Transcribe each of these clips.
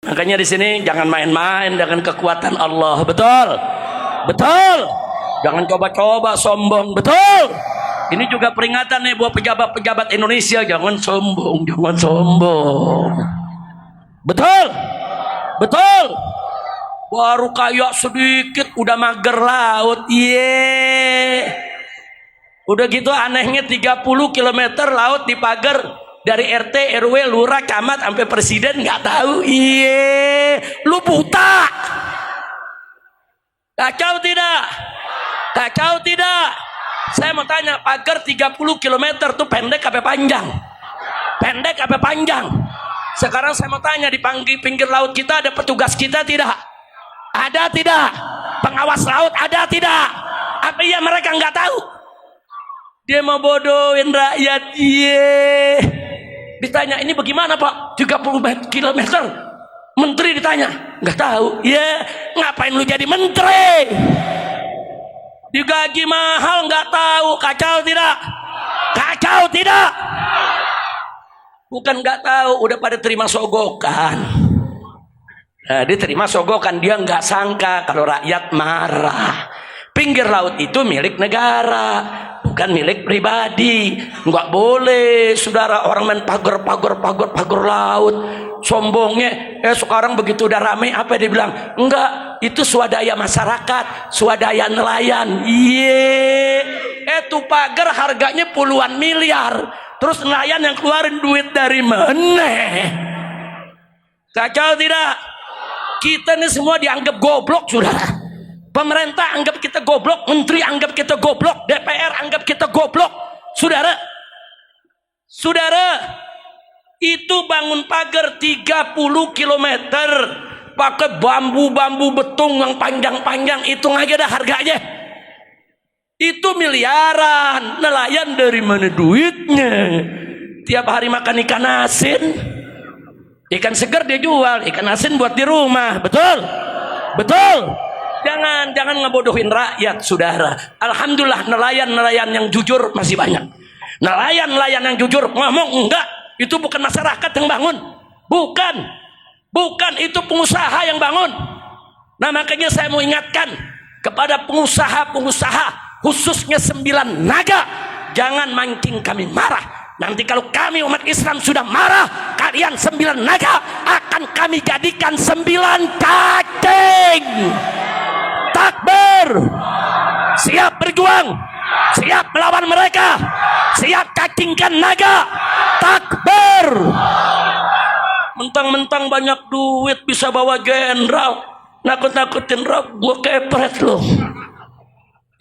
Makanya di sini jangan main-main dengan kekuatan Allah, betul, betul. Jangan coba-coba sombong, betul. Ini juga peringatan nih buat pejabat-pejabat Indonesia, jangan sombong, jangan sombong. Betul, betul. Baru kayak sedikit udah mager laut, Udah gitu anehnya 30 km laut dipagar. Dari RT, RW, lurah, camat sampai presiden nggak tahu. Lu buta. Kacau tidak? Kacau tidak? Saya mau tanya, pagar 30 km tuh pendek apa panjang? Pendek apa panjang? Sekarang saya mau tanya, di pinggir laut kita ada petugas kita tidak? Ada tidak? Pengawas laut ada tidak? Apa iya mereka nggak tahu? Dia mau bodohin rakyat. Ditanya, ini bagaimana Pak? 30 km. Menteri ditanya, nggak tahu. Ngapain lu jadi menteri? Digaji mahal nggak tahu. Kacau tidak? Kacau tidak? Bukan nggak tahu, udah pada terima sogokan. Nah, dia terima sogokan, dia nggak sangka kalau rakyat marah. Pinggir laut itu milik negara, bukan milik pribadi. Nggak boleh saudara orang main pagar laut. Sombongnya sekarang begitu udah rame apa dia bilang? Enggak, itu swadaya masyarakat, swadaya nelayan. Itu pagar harganya puluhan miliar, terus nelayan yang keluarin duit dari mana? Kacau tidak? Kita ini semua dianggap goblok saudara. Pemerintah anggap kita goblok, menteri anggap kita goblok, DPR anggap kita goblok. Saudara, itu bangun pagar 30 km pakai bambu betung yang panjang-panjang, hitung aja dah harganya. Itu miliaran. Nelayan dari mana duitnya? Tiap hari makan ikan asin, ikan segar dia jual, ikan asin buat di rumah. Betul, betul. Jangan ngebodohin rakyat, saudara. Alhamdulillah nelayan yang jujur masih banyak. Nelayan yang jujur ngomong enggak, itu bukan masyarakat yang bangun, bukan itu pengusaha yang bangun. Nah makanya saya mau ingatkan kepada pengusaha khususnya 9 naga, jangan mancing kami marah. Nanti kalau kami umat Islam sudah marah, kalian 9 naga akan kami jadikan 9 cacing. Takbir, siap berjuang, siap melawan mereka, siap cacingkan naga. Takbir. Mentang-mentang banyak duit bisa bawa jenderal, nakut-nakutin rob, gua kepret loh.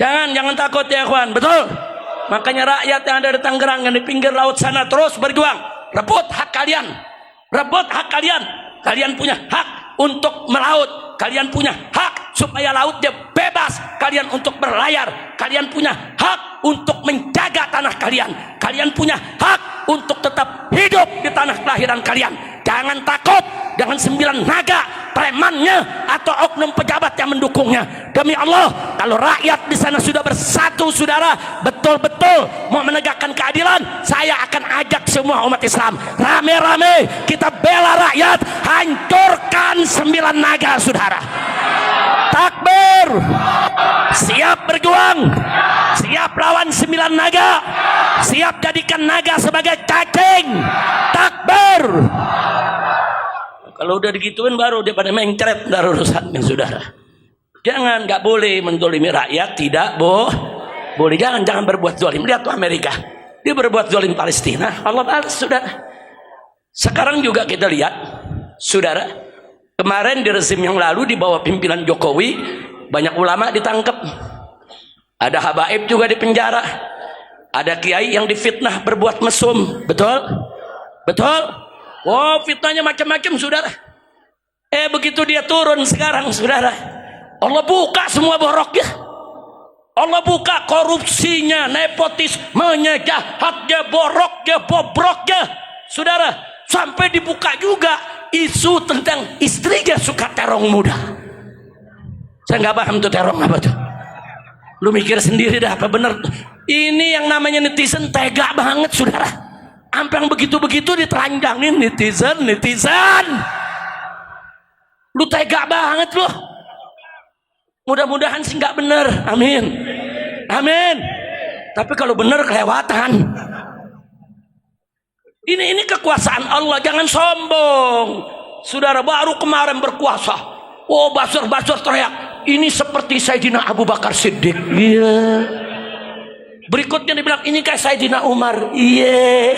Jangan takut ya kawan, betul. Makanya rakyat yang ada di Tangerang, yang di pinggir laut sana terus berjuang, rebut hak kalian, rebut hak kalian. Kalian punya hak untuk melaut, kalian punya hak supaya lautnya bebas, kalian untuk berlayar, kalian punya hak untuk menjaga tanah kalian, kalian punya hak untuk tetap hidup di tanah kelahiran kalian. Jangan takut dengan 9 naga premannya atau oknum pejabat yang mendukungnya. Demi Allah, kalau rakyat di sana sudah bersatu saudara, betul-betul mau menegakkan keadilan, saya akan ajak semua umat Islam rame-rame kita bela rakyat, hancurkan 9 naga saudara. Takbir, siap berjuang, siap lawan 9 naga, siap jadikan naga sebagai cacing. Takbir. Kalau udah digituin baru dia pada mencret dari urusannya saudara. Jangan, nggak boleh mendolimi rakyat, tidak boleh. Jangan berbuat zalim. Lihat tuh Amerika, dia berbuat zalim Palestina, Allah balas saudara. Sekarang juga kita lihat saudara, kemarin di rezim yang lalu di bawah pimpinan Jokowi banyak ulama ditangkap, ada habaib juga di penjara, ada kiai yang difitnah berbuat mesum. Betul. Oh, fitnahnya macam-macam saudara. Begitu dia turun sekarang saudara, Allah buka semua boroknya, Allah buka korupsinya, nepotismenya, jahatnya, boroknya, bobroknya saudara. Sampai dibuka juga isu tentang istrinya suka terong muda. Saya nggak paham tuh terong apa tuh. Lu mikir sendiri dah apa bener. Ini yang namanya netizen tega banget saudara. Sampai yang begitu-begitu ditelanjangin netizen. Lu tega banget lu. Mudah-mudahan sih nggak bener. Amin. Amin. Tapi kalau bener kelewatan. Ini kekuasaan Allah, jangan sombong. Saudara baru kemarin berkuasa. Oh, basur-basur teriak, ini seperti Sayyidina Abu Bakar Siddiq. Iya. Berikutnya dibilang, ini kayak Sayyidina Umar. Iya.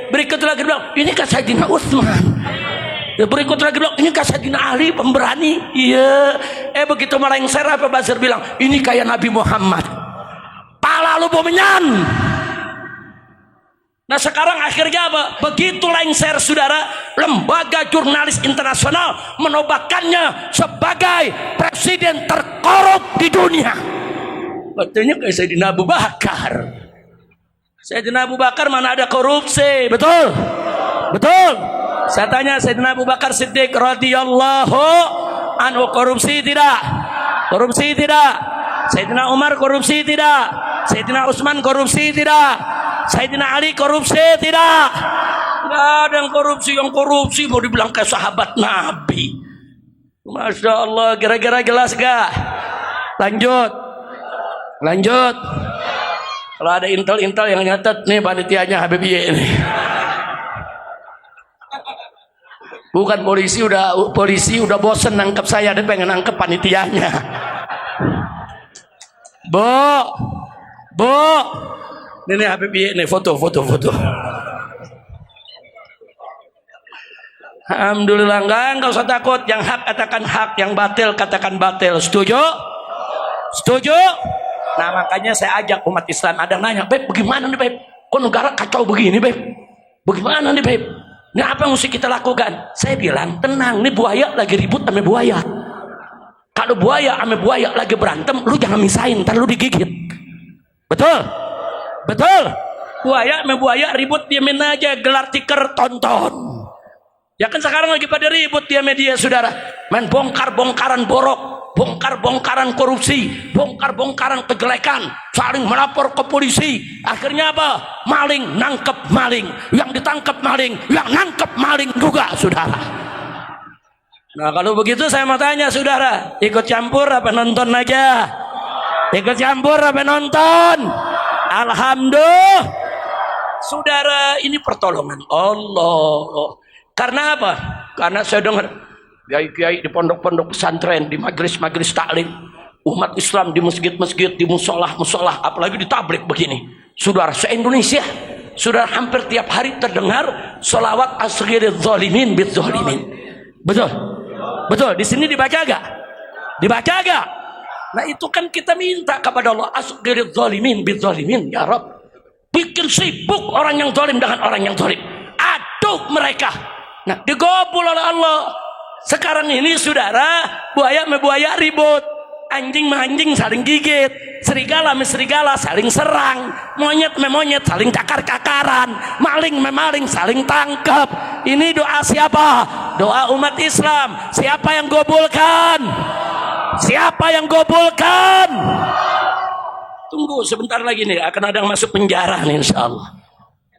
Berikutnya lagi bilang, ini kayak Sayyidina Utsman. Ya, berikut lagi bilang, ini kayak Sayyidina Ali pemberani. Iya. Begitu melengsar apa Basir bilang, ini kayak Nabi Muhammad. Pala lu bomenyan. Nah sekarang akhirnya apa? Begitu lengser saudara, lembaga jurnalis internasional menobatkannya sebagai presiden terkorup di dunia. Katanya kayak Sayyidina Abu Bakar. Sayyidina Abu Bakar mana ada korupsi? Betul? Betul? Saya tanya Sayyidina Abu Bakar Siddiq radhiyallahu anhu korupsi tidak? Korupsi tidak? Sayyidina Umar korupsi tidak? Sayyidina Utsman korupsi tidak? Sayyidina Ali korupsi tidak? Nggak ada yang korupsi mau dibilang kayak sahabat Nabi. Masya Allah, kira-kira jelas gak? Lanjut. Kalau ada intel yang nyatet nih panitianya Habib Ye ini. Bukan polisi udah bosen nangkep saya, dia pengen nangkep panitianya. Bo. Ini Habib Ye nih foto. Alhamdulillah, enggak usah takut. Yang hak katakan hak, yang batil katakan batil. Setuju? Nah makanya saya ajak umat Islam. Ada nanya, Beb bagaimana nih Beb? Kok negara kacau begini Beb? Bagaimana nih Beb? Ini apa yang mesti kita lakukan? Saya bilang tenang, nih buaya lagi ribut sama buaya. Kalau buaya sama buaya lagi berantem, lu jangan misahin, ntar lu digigit. Betul? Buaya sama buaya ribut, diamin aja, gelar tikar tonton. Ya kan sekarang lagi pada ribut dia media saudara, main bongkar-bongkaran borok, bongkar-bongkaran korupsi, bongkar-bongkaran kejelekan, saling melapor ke polisi. Akhirnya apa? Maling nangkep maling, yang ditangkap maling, yang nangkep maling juga saudara. Nah kalau begitu saya mau tanya saudara, ikut campur apa nonton aja? Ikut campur apa nonton? Alhamdulillah saudara, ini pertolongan Allah. Karena apa? Karena saya dengar kiai-kiai di pondok-pondok pesantren, di majelis-majelis taklim, umat Islam di masjid-masjid, di musolah-musolah, apalagi di tablik begini. Saudara, se-Indonesia, saudara hampir tiap hari terdengar sholawat asghiril zalimin bit zalimin. Betul. Di sini dibaca gak? Nah itu kan kita minta kepada Allah, asghiril zalimin bit zalimin, ya Rabb. Bikin sibuk orang yang zalim dengan orang yang zalim. Aduk mereka. Nah digobul oleh Allah. Sekarang ini saudara, buaya sama buaya ribut, anjing sama anjing saling gigit, serigala sama serigala saling serang, monyet sama monyet saling cakar-cakaran, maling sama maling saling tangkap. Ini doa siapa? Doa umat Islam. Siapa yang gobulkan? Tunggu sebentar lagi nih, akan ada yang masuk penjara nih insyaallah.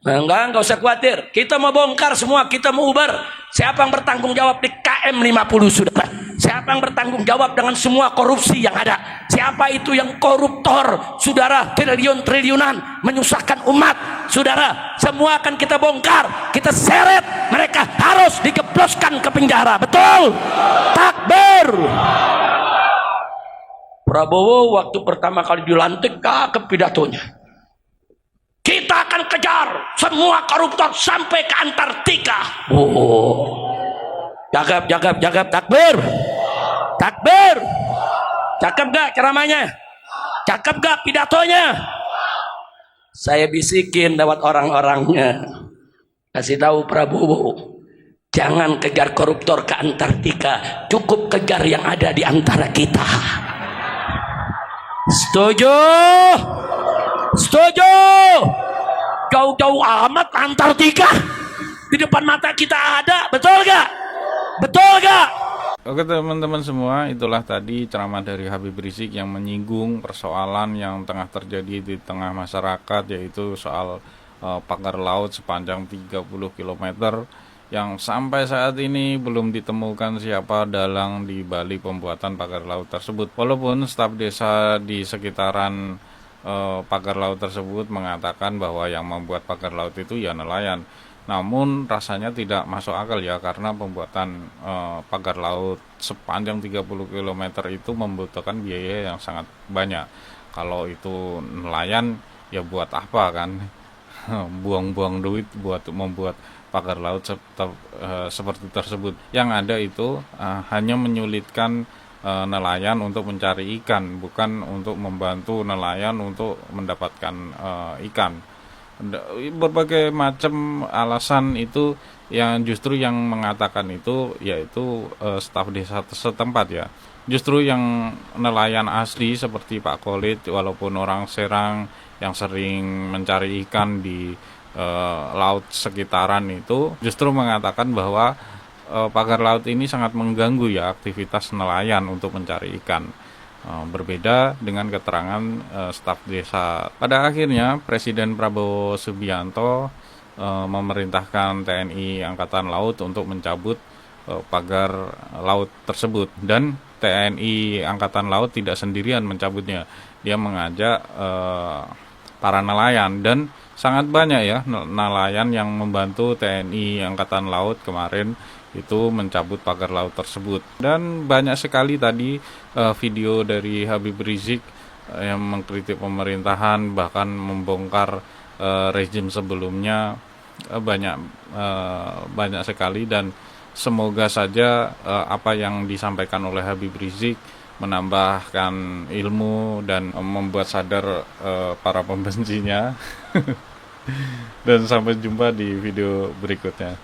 Nah, enggak usah khawatir. Kita mau bongkar semua, kita mau ubar. Siapa yang bertanggung jawab di KM 50 saudara? Siapa yang bertanggung jawab dengan semua korupsi yang ada? Siapa itu yang koruptor saudara, triliun-triliunan menyusahkan umat saudara? Semua akan kita bongkar, kita seret. Mereka harus digebloskan ke penjara. Betul? Takbir. Prabowo waktu pertama kali dilantik cakep pidatonya. Kita akan kejar semua koruptor sampai ke Antartika. Cakep, takbir. Cakep gak ceramahnya? Cakep gak pidatonya? Saya bisikin lewat orang-orangnya, kasih tahu Prabowo, jangan kejar koruptor ke Antartika, cukup kejar yang ada di antara kita. Setuju? Jauh-jauh amat Antartika di depan mata kita ada. Betul gak? Oke teman-teman semua, itulah tadi ceramah dari Habib Rizik yang menyinggung persoalan yang tengah terjadi di tengah masyarakat, yaitu soal pagar laut sepanjang 30 km yang sampai saat ini belum ditemukan siapa dalang di balik pembuatan pagar laut tersebut. Walaupun staf desa di sekitaran pagar laut tersebut mengatakan bahwa yang membuat pagar laut itu ya nelayan. Namun rasanya tidak masuk akal ya, karena pembuatan pagar laut sepanjang 30 km itu membutuhkan biaya yang sangat banyak. Kalau itu nelayan ya buat apa kan? Buang-buang duit buat membuat pagar laut seperti tersebut. Yang ada itu hanya menyulitkan nelayan untuk mencari ikan, bukan untuk membantu nelayan untuk mendapatkan ikan. Berbagai macam alasan itu yang justru yang mengatakan itu yaitu staf desa setempat ya. Justru yang nelayan asli seperti Pak Kolit, walaupun orang Serang yang sering mencari ikan di laut sekitaran itu, justru mengatakan bahwa pagar laut ini sangat mengganggu ya aktivitas nelayan untuk mencari ikan. Berbeda dengan keterangan staf desa. Pada akhirnya Presiden Prabowo Subianto memerintahkan TNI Angkatan Laut untuk mencabut pagar laut tersebut, dan TNI Angkatan Laut tidak sendirian mencabutnya. Dia mengajak para nelayan, dan sangat banyak ya nelayan yang membantu TNI Angkatan Laut kemarin itu mencabut pagar laut tersebut. Dan banyak sekali tadi video dari Habib Rizik yang mengkritik pemerintahan, bahkan membongkar rezim sebelumnya. Banyak sekali, dan semoga saja apa yang disampaikan oleh Habib Rizik menambahkan ilmu dan membuat sadar para pembencinya. Dan sampai jumpa di video berikutnya.